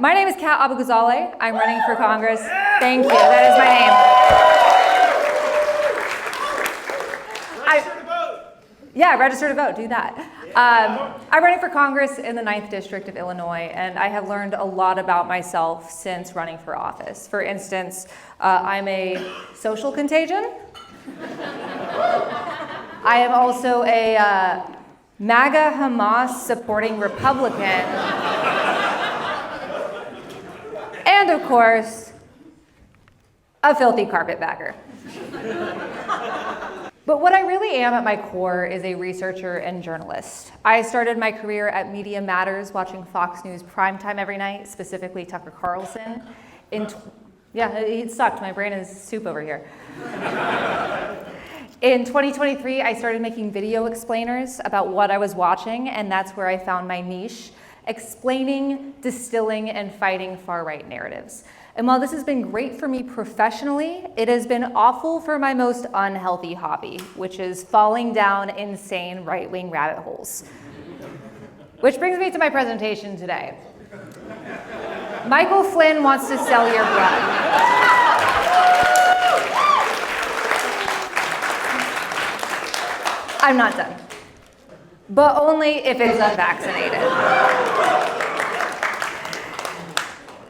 My name is Kat Abou-Ghazaleh. I'm running for Congress. Thank you. That is my name. Register to vote. Yeah, register to vote. Do that. I'm running for Congress in the 9th District of Illinois, and I have learned a lot about myself since running for office. For instance, I'm a social contagion. I am also a MAGA Hamas supporting Republican. And of course, a filthy carpetbagger. But what I really am at my core is a researcher and journalist. I started my career at Media Matters, watching Fox News primetime every night, specifically Tucker Carlson. Yeah, it sucked. My brain is soup over here. In 2023, I started making video explainers about what I was watching, and that's where I found my niche, explaining, distilling, and fighting far-right narratives. And while this has been great for me professionally, it has been awful for my most unhealthy hobby, which is falling down insane right-wing rabbit holes. Which brings me to my presentation today. Michael Flynn wants to sell your blood. I'm not done, but only if it's unvaccinated.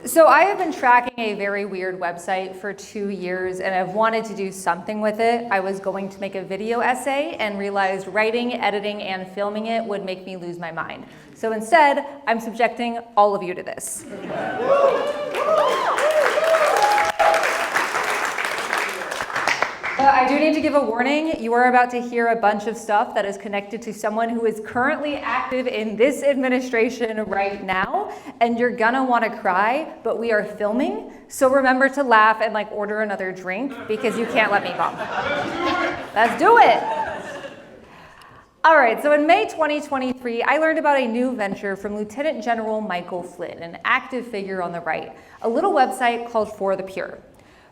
So I have been tracking a very weird website for 2 years, and I've wanted to do something with it. I was going to make a video essay and realized writing, editing, and filming it would make me lose my mind. So instead, I'm subjecting all of you to this. I do need to give a warning. You are about to hear a bunch of stuff that is connected to someone who is currently active in this administration right now, and you're gonna wanna cry, but we are filming, so remember to laugh and order another drink because you can't let me bump. Let's do it. All right, so in May 2023, I learned about a new venture from Lieutenant General Michael Flynn, an active figure on the right, a little website called For the Pure.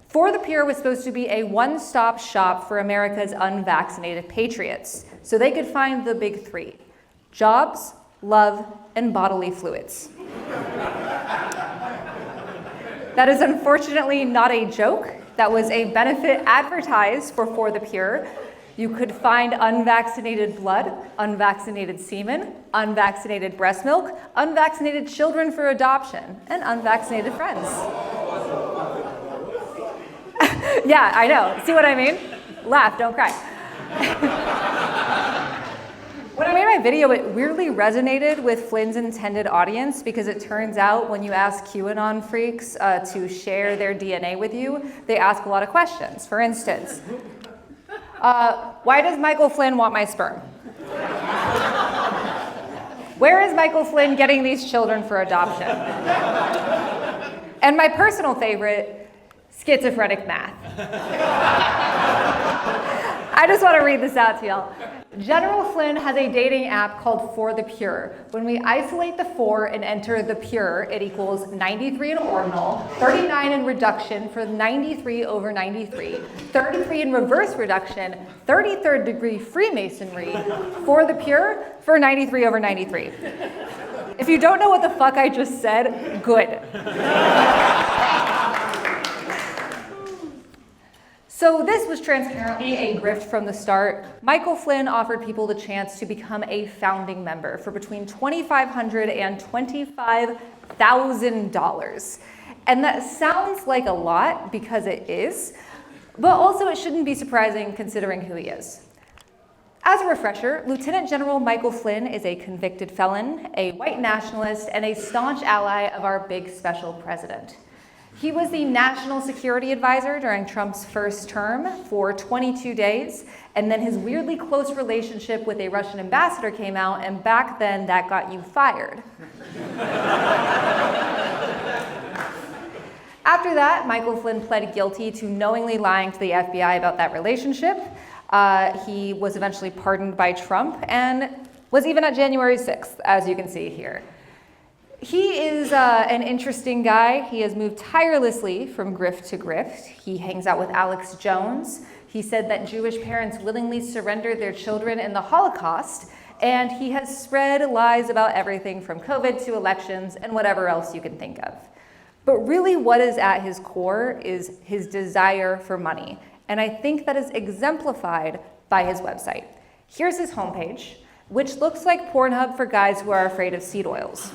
For the Pure was supposed to be a one-stop shop for America's unvaccinated patriots, so they could find the big three: jobs, love, and bodily fluids. That is unfortunately not a joke. That was a benefit advertised for the Pure. You could find unvaccinated blood, unvaccinated semen, unvaccinated breast milk, unvaccinated children for adoption, and unvaccinated friends. Yeah, I know. See what I mean? Laugh, don't cry. When I made my video, it weirdly resonated with Flynn's intended audience because it turns out when you ask QAnon freaks to share their DNA with you, they ask a lot of questions. For instance, why does Michael Flynn want my sperm? Where is Michael Flynn getting these children for adoption? And my personal favorite, schizophrenic math. I just want to read this out to y'all. General Flynn has a dating app called For the Pure. When we isolate the 4 and enter the pure, it equals 93 in ordinal, 39 in reduction for 93 over 93, 33 in reverse reduction, 33rd degree Freemasonry, For the Pure for 93 over 93. If you don't know what the fuck I just said, good. So this was transparently a grift from the start. Michael Flynn offered people the chance to become a founding member for between $2,500 and $25,000. And that sounds like a lot because it is, but also it shouldn't be surprising considering who he is. As a refresher, Lieutenant General Michael Flynn is a convicted felon, a white nationalist, and a staunch ally of our big special president. He was the national security advisor during Trump's first term for 22 days, and then his weirdly close relationship with a Russian ambassador came out, and back then that got you fired. After that, Michael Flynn pled guilty to knowingly lying to the FBI about that relationship. He was eventually pardoned by Trump and was even at January 6th, as you can see here. He is an interesting guy. He has moved tirelessly from grift to grift. He hangs out with Alex Jones. He said that Jewish parents willingly surrendered their children in the Holocaust, And he has spread lies about everything from COVID to elections and whatever else you can think of. But really what is at his core is his desire for money. And I think that is exemplified by his website. Here's his homepage, which looks like Pornhub for guys who are afraid of seed oils.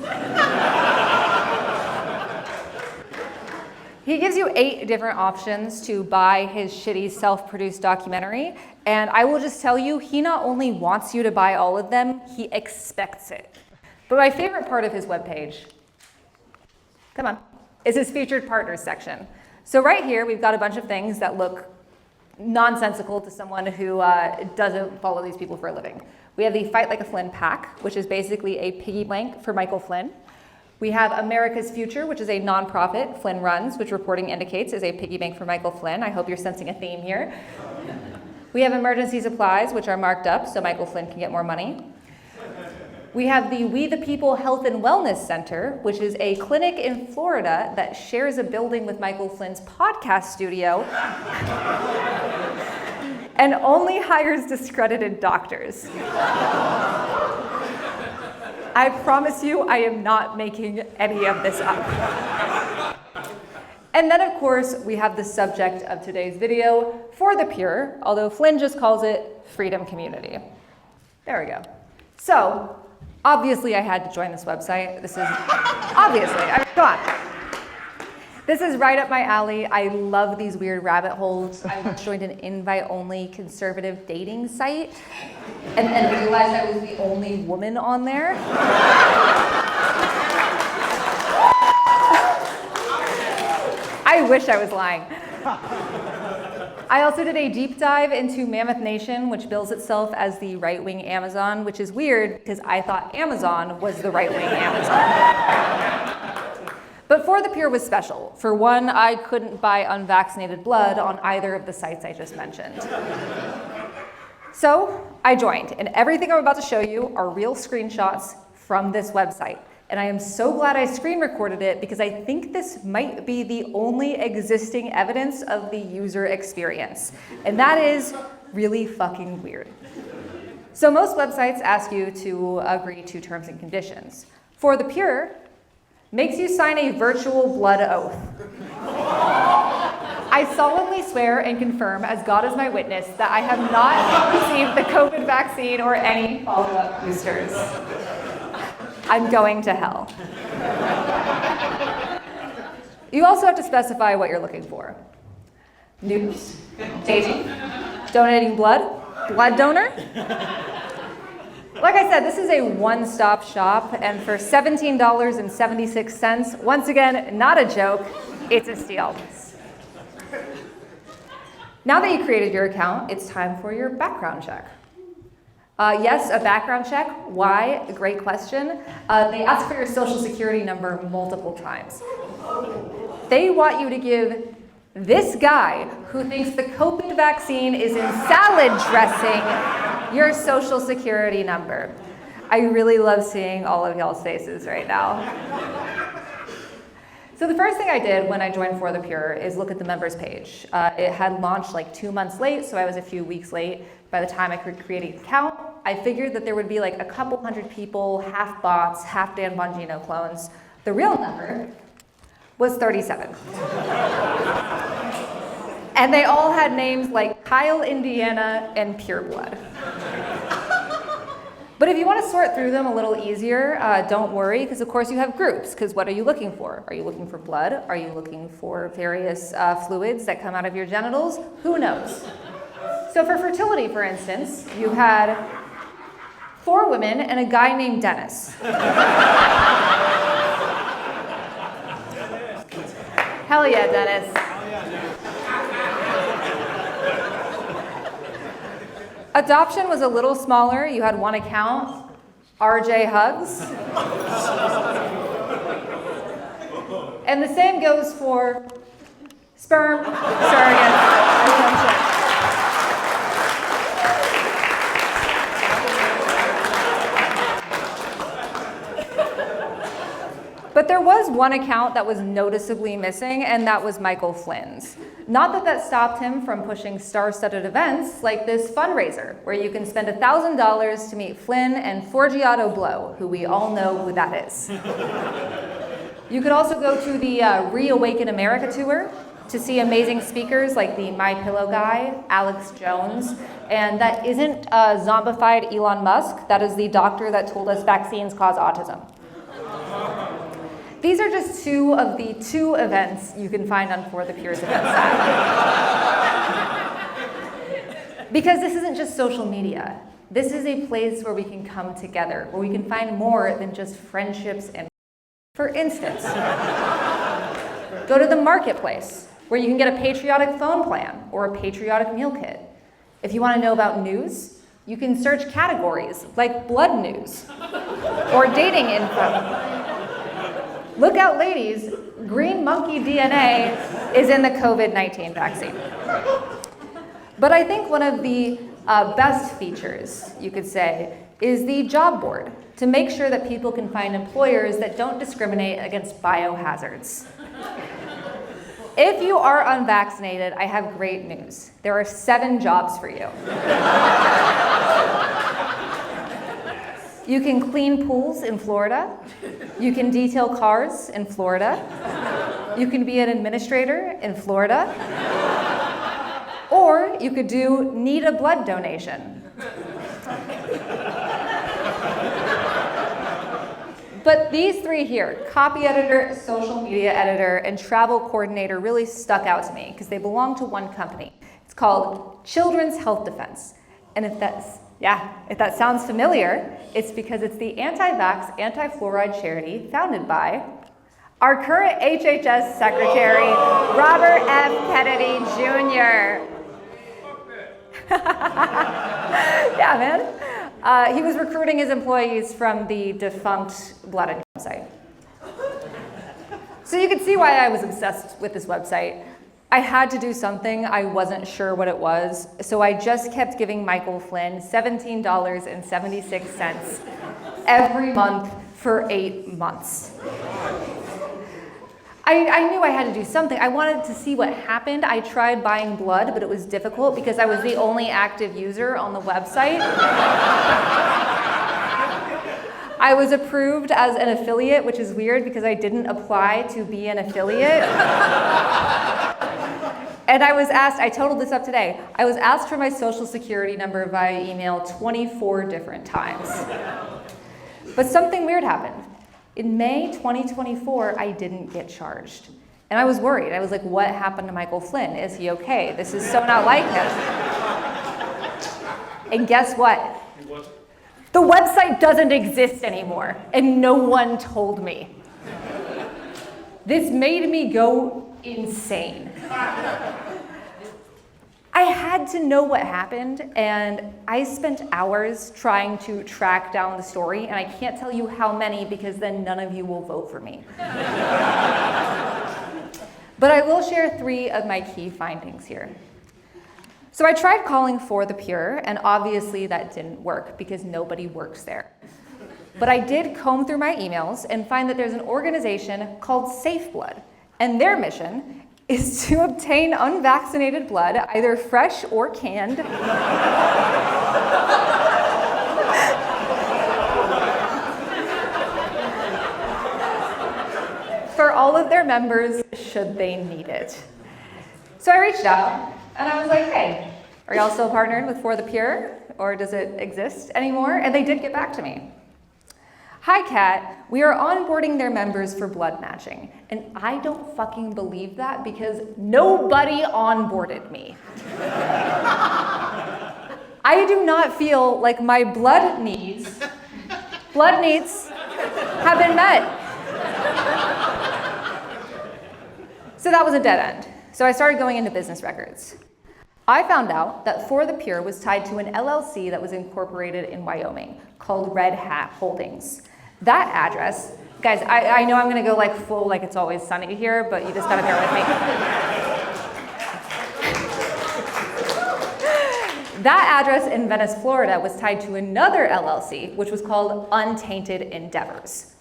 He gives you 8 different options to buy his shitty self-produced documentary, and I will just tell you, he not only wants you to buy all of them, he expects it. But my favorite part of his webpage, come on, is his featured partners section. So right here, we've got a bunch of things that look nonsensical to someone who doesn't follow these people for a living. We have the Fight Like a Flynn PAC, which is basically a piggy bank for Michael Flynn. We have America's Future, which is a nonprofit Flynn runs, which reporting indicates is a piggy bank for Michael Flynn. I hope you're sensing a theme here. We have emergency supplies, which are marked up so Michael Flynn can get more money. We have the We the People Health and Wellness Center, which is a clinic in Florida that shares a building with Michael Flynn's podcast studio and only hires discredited doctors. I promise you, I am not making any of this up. And then, of course, we have the subject of today's video, For the Pure, although Flynn just calls it Freedom Community. There we go. So, obviously I had to join this website. This is, obviously, I mean, come on. This is right up my alley. I love these weird rabbit holes. I once joined an invite-only conservative dating site and then realized I was the only woman on there. I wish I was lying. I also did a deep dive into Mammoth Nation, which bills itself as the right-wing Amazon, which is weird because I thought Amazon was the right-wing Amazon. But For the Pure was special. For one, I couldn't buy unvaccinated blood on either of the sites I just mentioned. So I joined, and everything I'm about to show you are real screenshots from this website. And I am so glad I screen recorded it because I think this might be the only existing evidence of the user experience. And that is really fucking weird. So most websites ask you to agree to terms and conditions. For the Pure makes you sign a virtual blood oath. I solemnly swear and confirm, as God is my witness, that I have not received the COVID vaccine or any follow-up boosters. I'm going to hell. You also have to specify what you're looking for. News, dating, donating blood, blood donor. Like I said, this is a one-stop shop, and for $17.76, once again, not a joke, it's a steal. Now that you created your account, it's time for your background check. Yes, a background check. Why? Great question. They ask for your social security number multiple times. They want you to give this guy who thinks the COVID vaccine is in salad dressing your social security number. I really love seeing all of y'all's faces right now. So the first thing I did when I joined For the Pure is look at the members page. It had launched like 2 months late, so I was a few weeks late. By the time I could create an account, I figured that there would be like a couple hundred people, half bots, half Dan Bongino clones. The real number was 37. And they all had names like Kyle, Indiana, and Pureblood. But if you want to sort through them a little easier, don't worry, because of course you have groups, because what are you looking for? Are you looking for blood? Are you looking for various fluids that come out of your genitals? Who knows? So for fertility, for instance, you had 4 women and a guy named Dennis. Hell yeah, Dennis. Adoption was a little smaller. You had 1 account, RJ Hugs. And the same goes for sperm, surrogates, and friendship. But But there was one account that was noticeably missing, and that was Michael Flynn's. Not that that stopped him from pushing star-studded events like this fundraiser, where you can spend $1,000 to meet Flynn and Forgiato Blow, who we all know who that is. You could also go to the Reawaken America tour to see amazing speakers like the My Pillow guy, Alex Jones, and that isn't zombified Elon Musk. That is the doctor that told us vaccines cause autism. These are just two of the 2 events you can find on For the Pure's event site. Because this isn't just social media. This is a place where we can come together, where we can find more than just friendships and. For instance, go to the marketplace, where you can get a patriotic phone plan or a patriotic meal kit. If you want to know about news, you can search categories like blood news or dating info. Look out, ladies, green monkey DNA is in the COVID-19 vaccine. But I think one of the best features, you could say, is the job board, to make sure that people can find employers that don't discriminate against biohazards. If you are unvaccinated, I have great news. There are 7 jobs for you. You can clean pools in Florida. You can detail cars in Florida. You can be an administrator in Florida. Or you could need a blood donation. But these 3 here, copy editor, social media editor, and travel coordinator, really stuck out to me because they belong to one company. It's called Children's Health Defense. And if that sounds familiar, it's because it's the anti-vax, anti-fluoride charity founded by our current HHS Secretary, Robert F. Kennedy Jr. Yeah, man. He was recruiting his employees from the defunct Blood and website. So you can see why I was obsessed with this website. I had to do something. I wasn't sure what it was, so I just kept giving Michael Flynn $17.76 every month for 8 months. I knew I had to do something. I wanted to see what happened. I tried buying blood, but it was difficult because I was the only active user on the website. I was approved as an affiliate, which is weird because I didn't apply to be an affiliate. And I was asked, I totaled this up today, I was asked for my social security number via email 24 different times. But something weird happened. In May 2024, I didn't get charged. And I was worried. I was like, what happened to Michael Flynn? Is he okay? This is so not like him. And guess what? The website doesn't exist anymore, and no one told me. This made me go insane. I had to know what happened, and I spent hours trying to track down the story, and I can't tell you how many because then none of you will vote for me. But I will share 3 of my key findings here. So I tried calling For the Pure, and obviously that didn't work because nobody works there. But I did comb through my emails and find that there's an organization called Safe Blood, and their mission is to obtain unvaccinated blood, either fresh or canned, for all of their members should they need it. So I reached out and I was like, hey, are y'all still partnered with For the Pure, or does it exist anymore? And they did get back to me. Hi, Kat. We are onboarding their members for blood matching. And I don't fucking believe that because nobody onboarded me. I do not feel like my blood needs have been met. So that was a dead end. So I started going into business records. I found out that For the Pure was tied to an LLC that was incorporated in Wyoming called Red Hat Holdings. That address, guys, I know I'm gonna go like full like it's always sunny here, but you just gotta bear with me. That address in Venice, Florida was tied to another LLC, which was called Untainted Endeavors.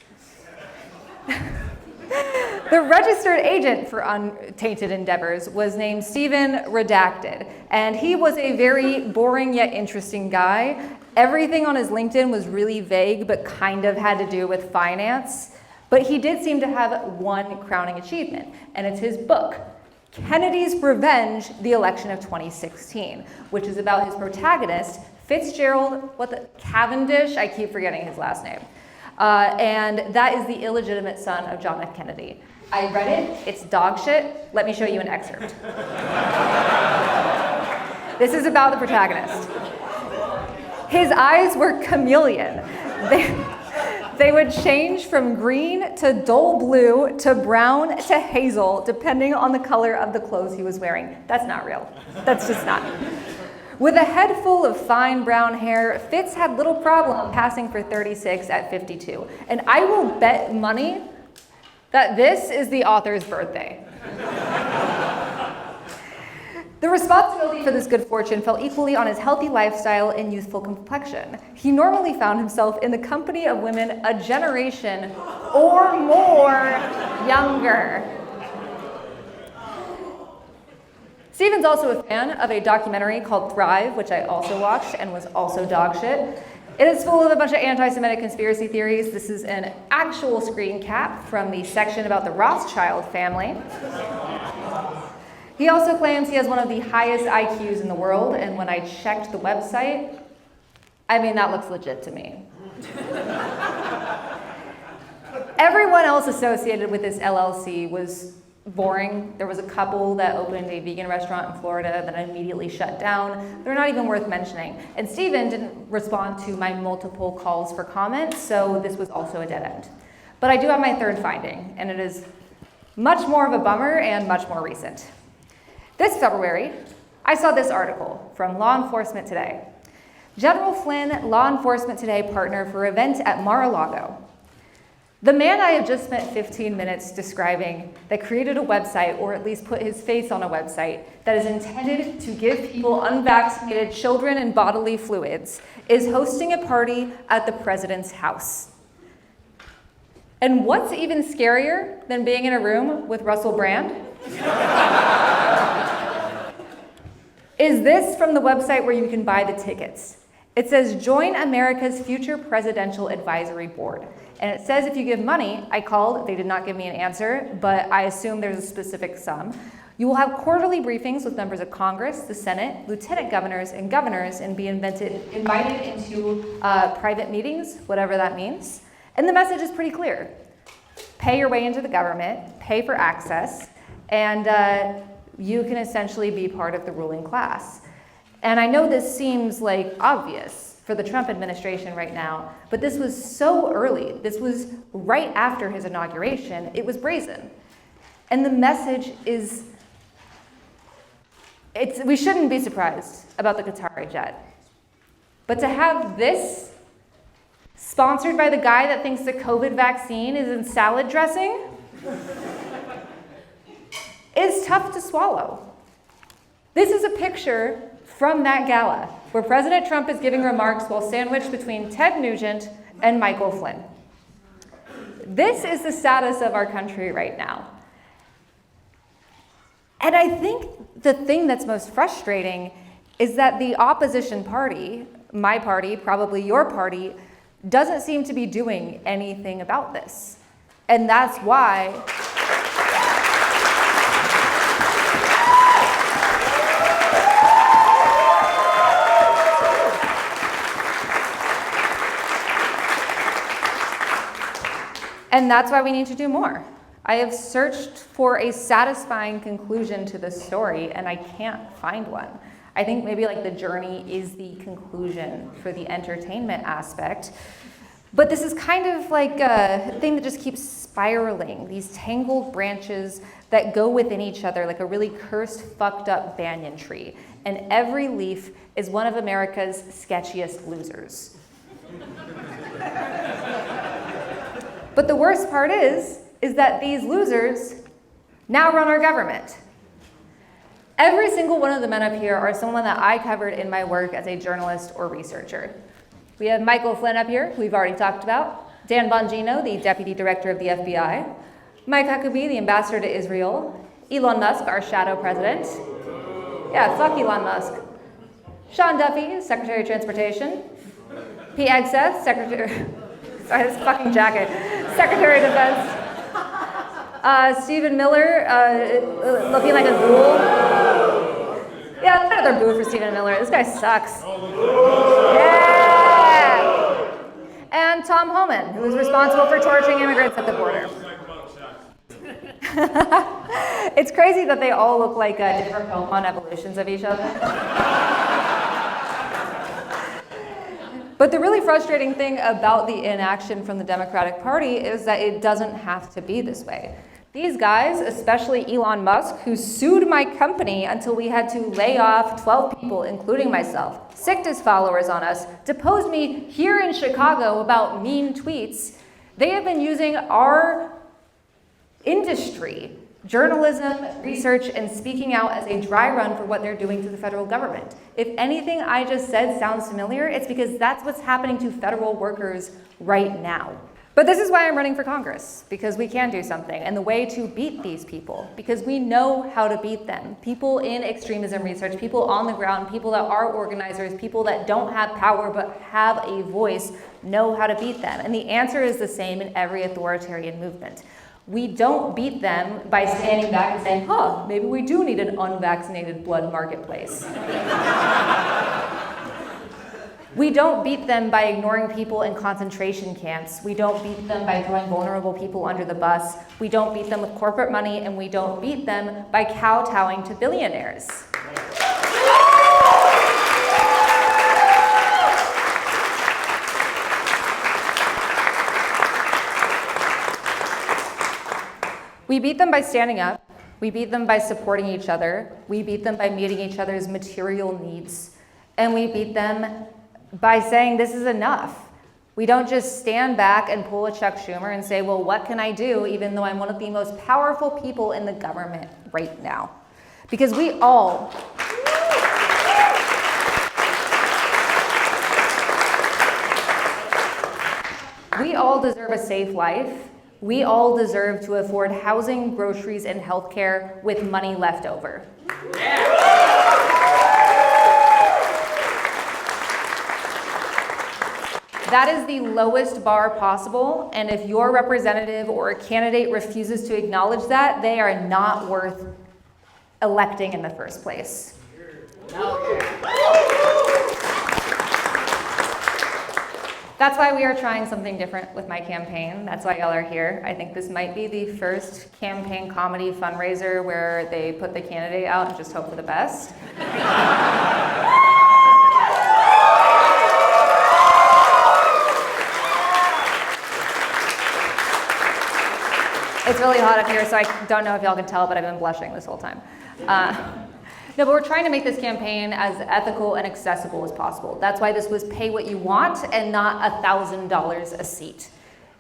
The registered agent for Untainted Endeavors was named Stephen Redacted, and he was a very boring yet interesting guy. Everything on his LinkedIn was really vague, but kind of had to do with finance. But he did seem to have one crowning achievement, and it's his book, Kennedy's Revenge, the Election of 2016, which is about his protagonist, Fitzgerald Cavendish, I keep forgetting his last name. And that is the illegitimate son of John F. Kennedy. I read it, it's dog shit. Let me show you an excerpt. This is about the protagonist. His eyes were chameleon. They would change from green to dull blue to brown to hazel, depending on the color of the clothes he was wearing. That's not real. That's just not. With a head full of fine brown hair, Fitz had little problem passing for 36 at 52. And I will bet money that this is the author's birthday. The responsibility for this good fortune fell equally on his healthy lifestyle and youthful complexion. He normally found himself in the company of women a generation or more younger. Stephen's also a fan of a documentary called Thrive, which I also watched and was also dog shit. It is full of a bunch of anti-Semitic conspiracy theories. This is an actual screen cap from the section about the Rothschild family. He also claims he has one of the highest IQs in the world, and when I checked the website, I mean, that looks legit to me. Everyone else associated with this LLC was boring. There was a couple that opened a vegan restaurant in Florida that immediately shut down. They're not even worth mentioning. And Stephen didn't respond to my multiple calls for comment, so this was also a dead end. But I do have my third finding, and it is much more of a bummer and much more recent. This February, I saw this article from Law Enforcement Today. General Flynn, Law Enforcement Today partner for event at Mar-a-Lago. The man I have just spent 15 minutes describing that created a website, or at least put his face on a website, that is intended to give people unvaccinated children and bodily fluids, is hosting a party at the president's house. And what's even scarier than being in a room with Russell Brand? Is this from the website where you can buy the tickets. It says, join America's future presidential advisory board. And it says if you give money, I called, they did not give me an answer, but I assume there's a specific sum. You will have quarterly briefings with members of Congress, the Senate, lieutenant governors, and be invited into private meetings, whatever that means. And the message is pretty clear. Pay your way into the government, pay for access, and you can essentially be part of the ruling class. And I know this seems like obvious for the Trump administration right now, but this was so early. This was right after his inauguration. It was brazen. And the message is, we shouldn't be surprised about the Qatari jet. But to have this sponsored by the guy that thinks the COVID vaccine is in salad dressing is tough to swallow. This is a picture from that gala where President Trump is giving remarks while sandwiched between Ted Nugent and Michael Flynn. This is the status of our country right now. And I think the thing that's most frustrating is that the opposition party, my party, probably your party, doesn't seem to be doing anything about this. And that's why we need to do more. I have searched for a satisfying conclusion to this story, and I can't find one. I think maybe like the journey is the conclusion for the entertainment aspect. But this is kind of like a thing that just keeps spiraling, these tangled branches that go within each other like a really cursed, fucked up banyan tree. And every leaf is one of America's sketchiest losers. But the worst part is that these losers now run our government. Every single one of the men up here are someone that I covered in my work as a journalist or researcher. We have Michael Flynn up here, who we've already talked about, Dan Bongino, the Deputy Director of the FBI, Mike Huckabee, the ambassador to Israel. Elon Musk, our shadow president. Yeah, fuck Elon Musk. Sean Duffy, Secretary of Transportation. Pete Hegseth, Secretary... Sorry, this fucking jacket. Secretary of Defense. Stephen Miller, looking like a ghoul. Yeah, let's another boo for Stephen Miller. This guy sucks. Yeah! And Tom Homan, who is responsible for torturing immigrants at the border. It's crazy that they all look like different Pokemon evolutions of each other. But the really frustrating thing about the inaction from the Democratic Party is that it doesn't have to be this way. These guys, especially Elon Musk, who sued my company until we had to lay off 12 people, including myself, sicked his followers on us, deposed me here in Chicago about mean tweets, they have been using our industry, journalism, research, and speaking out as a dry run for what they're doing to the federal government. If anything I just said sounds familiar, it's because that's what's happening to federal workers right now. But this is why I'm running for Congress, because we can do something, and the way to beat these people, because we know how to beat them. People in extremism research, people on the ground, people that are organizers, people that don't have power but have a voice, know how to beat them. And the answer is the same in every authoritarian movement. We don't beat them by standing back and saying, maybe we do need an unvaccinated blood marketplace. We don't beat them by ignoring people in concentration camps. We don't beat them by throwing vulnerable people under the bus. We don't beat them with corporate money, and we don't beat them by kowtowing to billionaires. We beat them by standing up. We beat them by supporting each other. We beat them by meeting each other's material needs. And we beat them by saying this is enough. We don't just stand back and pull a Chuck Schumer and say, well, what can I do, even though I'm one of the most powerful people in the government right now? Because we all deserve a safe life. We all deserve to afford housing, groceries, and healthcare with money left over. That is the lowest bar possible, and if your representative or a candidate refuses to acknowledge that, they are not worth electing in the first place. That's why we are trying something different with my campaign. That's why y'all are here. I think this might be the first campaign comedy fundraiser where they put the candidate out and just hope for the best. It's really hot up here, so I don't know if y'all can tell, but I've been blushing this whole time. No, but we're trying to make this campaign as ethical and accessible as possible. That's why this was pay what you want and not $1,000 a seat.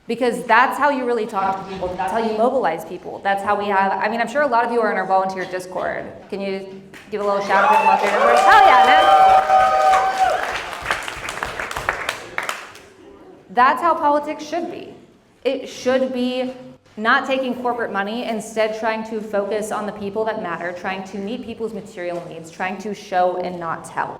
Because that's how you really talk to people. That's how you mobilize people. That's how we have, I mean, I'm sure a lot of you are in our volunteer Discord. Can you give a little shout out to the volunteer Discord? Hell yeah, man. That's how politics should be. It should be not taking corporate money, instead trying to focus on the people that matter, trying to meet people's material needs, trying to show and not tell.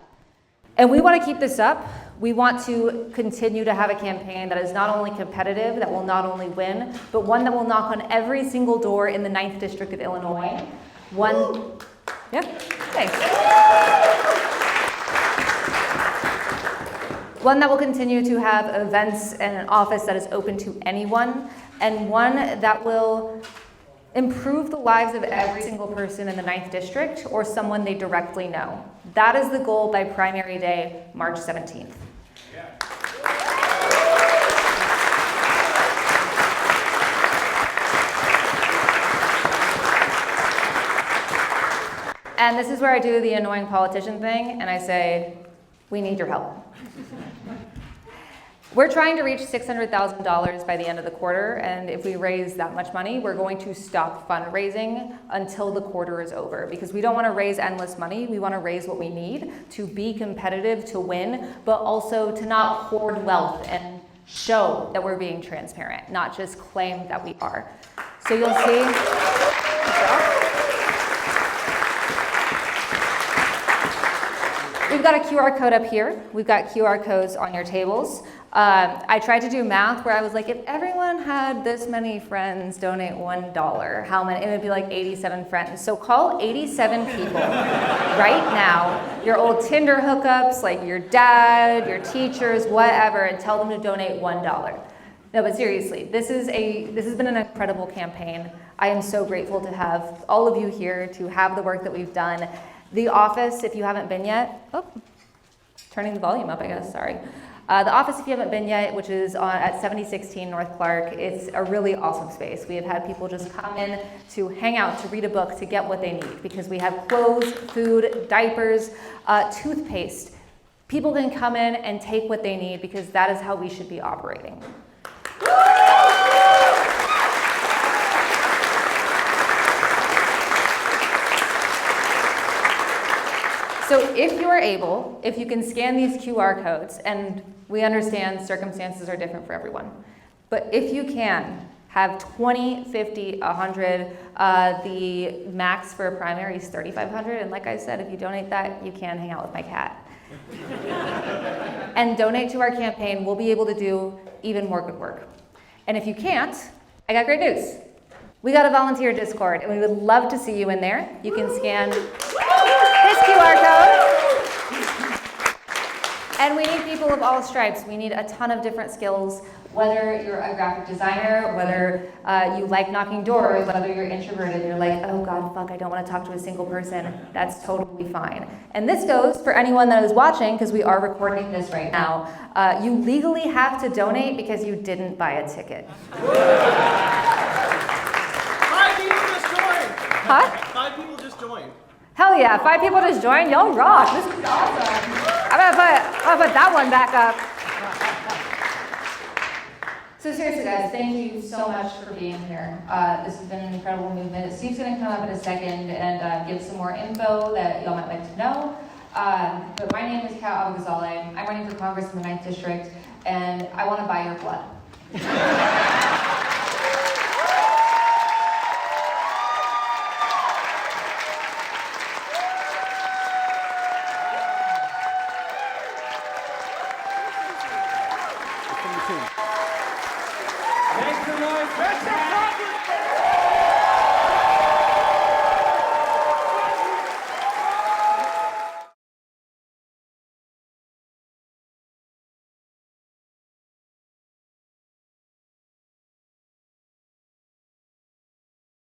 And we want to keep this up. We want to continue to have a campaign that is not only competitive, that will not only win, but one that will knock on every single door in the 9th District of Illinois. Thanks. One that will continue to have events and an office that is open to anyone, and one that will improve the lives of every single person in the 9th District or someone they directly know. That is the goal by primary day, March 17th. And this is where I do the annoying politician thing, and I say, we need your help. We're trying to reach $600,000 by the end of the quarter, and if we raise that much money, we're going to stop fundraising until the quarter is over, because we don't want to raise endless money. We want to raise what we need to be competitive, to win, but also to not hoard wealth and show that we're being transparent, not just claim that we are. So you'll see. We've got a QR code up here. We've got QR codes on your tables. I tried to do math where I was like, if everyone had this many friends donate $1, how many? It would be like 87 friends. So call 87 people right now, your old Tinder hookups, like your dad, your teachers, whatever, and tell them to donate $1. No, but seriously, this has been an incredible campaign. I am so grateful to have all of you here, to have the work that we've done. The office, if you haven't been yet, turning the volume up, I guess, sorry. The office, if you haven't been yet, which is at 7016 North Clark, it's a really awesome space. We have had people just come in to hang out, to read a book, to get what they need, because we have clothes, food, diapers, toothpaste. People can come in and take what they need, because that is how we should be operating. So if you are able, if you can scan these QR codes, and we understand circumstances are different for everyone, but if you can have 20, 50, 100, the max for a primary is 3,500, and like I said, if you donate that, you can hang out with my cat. And donate to our campaign, we'll be able to do even more good work. And if you can't, I got great news. We got a volunteer Discord, and we would love to see you in there. You can scan this QR code. And we need people of all stripes. We need a ton of different skills, whether you're a graphic designer, whether you like knocking doors, whether you're introverted, you're like, oh God, fuck, I don't want to talk to a single person. That's totally fine. And this goes for anyone that is watching, because we are recording this right now. You legally have to donate because you didn't buy a ticket. 5 people just joined. Huh? 5 people just joined. Hell yeah, 5 people just joined. Y'all rock. This is awesome. I'm gonna put that one back up. So seriously, guys, thank you so much for being here. This has been an incredible movement. Steve's gonna come up in a second and give some more info that y'all might like to know. But my name is Kat Abagazale. I'm running for Congress in the 9th District, and I want to buy your blood. Make some noise.